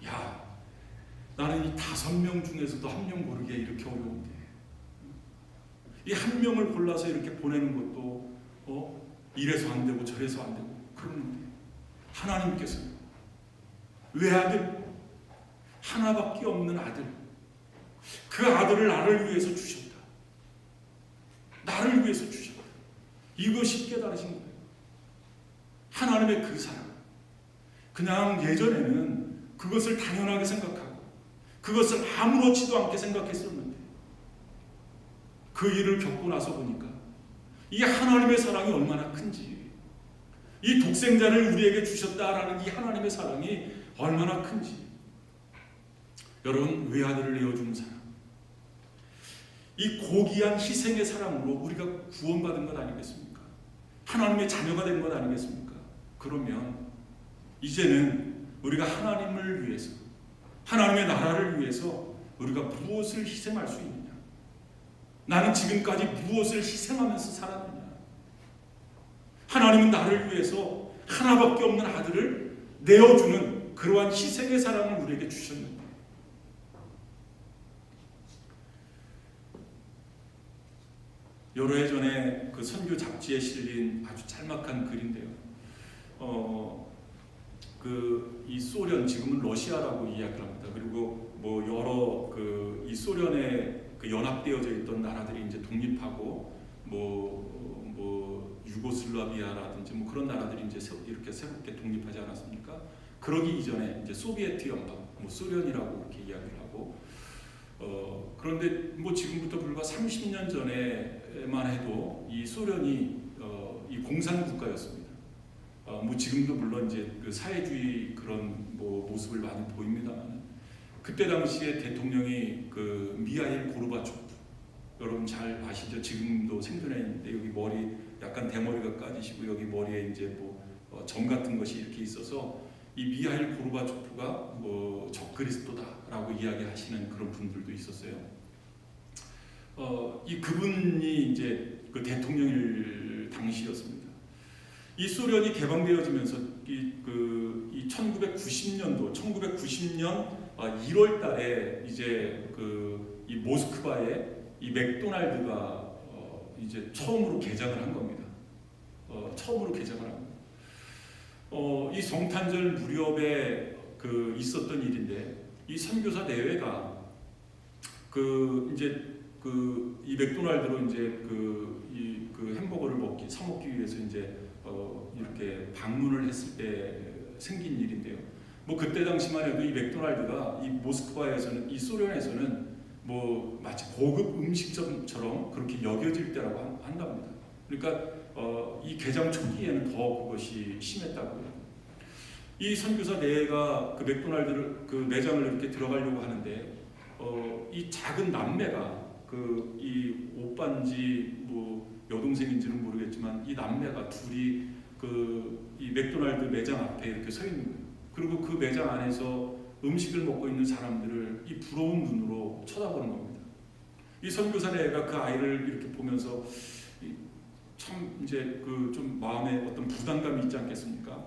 야, 나는 이 5명 중에서도 한 명 고르기가 이렇게 어려운데, 이 한 명을 골라서 이렇게 보내는 것도 이래서 안 되고 저래서 안 되고 그러는데, 하나님께서 외아들, 하나밖에 없는 아들, 그 아들을 나를 위해서 주셨다. 나를 위해서 주셨다. 이것이 깨달으신 거예요. 하나님의 그 사랑. 그냥 예전에는 그것을 당연하게 생각하고 그것을 아무렇지도 않게 생각했었는데, 그 일을 겪고 나서 보니까 이 하나님의 사랑이 얼마나 큰지, 이 독생자를 우리에게 주셨다라는 이 하나님의 사랑이 얼마나 큰지. 여러분, 외아들을 내어주는 사랑, 이 고귀한 희생의 사랑으로 우리가 구원받은 것 아니겠습니까? 하나님의 자녀가 된 것 아니겠습니까? 그러면 이제는 우리가 하나님을 위해서, 하나님의 나라를 위해서 우리가 무엇을 희생할 수 있느냐? 나는 지금까지 무엇을 희생하면서 살았느냐? 하나님은 나를 위해서 하나밖에 없는 아들을 내어주는 그러한 희생의 사랑을 우리에게 주셨는데, 여러 해 전에 그 선교 잡지에 실린 아주 짤막한 글인데요. 이 소련, 지금은 러시아라고 이야기를 합니다. 그리고 뭐 여러 이 소련에 연합되어져 있던 나라들이 이제 독립하고 유고슬라비아라든지 뭐 그런 나라들이 이제 이렇게 새롭게 독립하지 않았습니까? 그러기 이전에 이제 소비에트 연방, 뭐 소련이라고 이렇게 이야기를 하고, 그런데 뭐 지금부터 불과 30년 전에만 해도 이 소련이 이 공산 국가였습니다. 뭐 지금도 물론 이제 그 사회주의 그런 뭐 모습을 많이 보입니다만, 그때 당시에 대통령이 그 미하일 고르바초프, 여러분 잘 아시죠? 지금도 생존해 있는데, 여기 머리 약간 대머리가 까지시고 여기 머리에 이제 점 같은 것이 이렇게 있어서, 이 미하일 고르바초프가 뭐 적그리스도다라고 이야기하시는 그런 분들도 있었어요. 이 그분이 이제 그 대통령일 당시였습니다. 이 소련이 개방되어지면서 이 1990년 1월 달에 이제 이 모스크바에 이 맥도날드가 이제 처음으로 개장을 한 겁니다. 처음으로 개장을 한 겁니다. 이 성탄절 무렵에 있었던 일인데, 이 선교사 대회가 이 맥도날드로 이제 이 햄버거를 사 먹기 위해서 이제 이렇게 방문을 했을 때 생긴 일인데요. 뭐 그때 당시만 해도 이 맥도날드가 이 모스크바에서는, 이 소련에서는 뭐 마치 고급 음식점처럼 그렇게 여겨질 때라고 한답니다. 그러니까 이 개장 초기에는 더 그것이 심했다고요. 이 선교사 내가 그 맥도날드를 그 매장을 이렇게 들어가려고 하는데, 이 작은 남매가 이 오빠인지 뭐 여동생인지는 모르겠지만, 이 남매가 둘이 이 맥도날드 매장 앞에 이렇게 서 있는 거예요. 그리고 그 매장 안에서 음식을 먹고 있는 사람들을 이 부러운 눈으로 쳐다보는 겁니다. 이 선교사네가 그 아이를 이렇게 보면서 참 이제 좀 마음에 어떤 부담감이 있지 않겠습니까?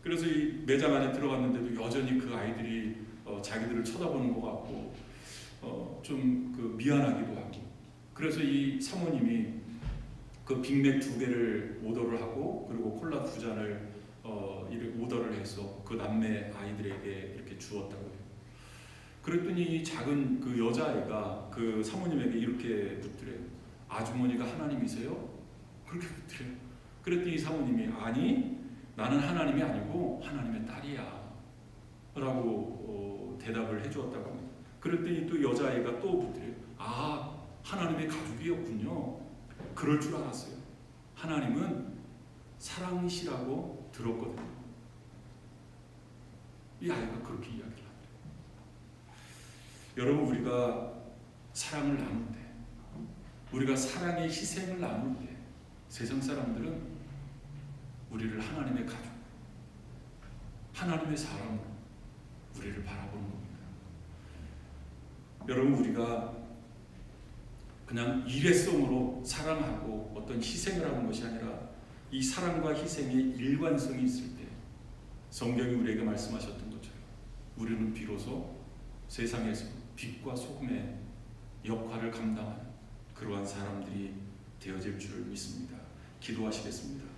그래서 이 매장 안에 들어갔는데도 여전히 그 아이들이 자기들을 쳐다보는 것 같고, 좀 미안하기도 하고, 그래서 이 사모님이 그 빅맥 2개를 오더를 하고, 그리고 콜라 2잔을 이렇게 오더를 해서 그 남매 아이들에게 이렇게 주었다고 해요. 그랬더니 이 작은 그 여자아이가 그 사모님에게 이렇게 묻더래요. 아주머니가 하나님이세요? 그렇게 묻더래요. 그랬더니 이 사모님이, 아니, 나는 하나님이 아니고 하나님의 딸이야. 라고 대답을 해주었다고 합니다. 그랬더니 또 여자아이가 또 묻더래요. 아, 하나님의 가족이었군요. 그럴 줄 알았어요. 하나님은 사랑이시라고 들었거든요. 이 아이가 그렇게 이야기를 합니다. 여러분, 우리가 사랑을 나눌 때, 우리가 사랑의 희생을 나눌 때 세상 사람들은 우리를 하나님의 가족, 하나님의 사람으로 우리를 바라보는 겁니다. 여러분, 우리가 그냥 일회성으로 사랑하고 어떤 희생을 하는 것이 아니라 이 사랑과 희생의 일관성이 있을 때 성경이 우리에게 말씀하셨던 것처럼 우리는 비로소 세상에서 빛과 소금의 역할을 감당하는 그러한 사람들이 되어질 줄 믿습니다. 기도하시겠습니다.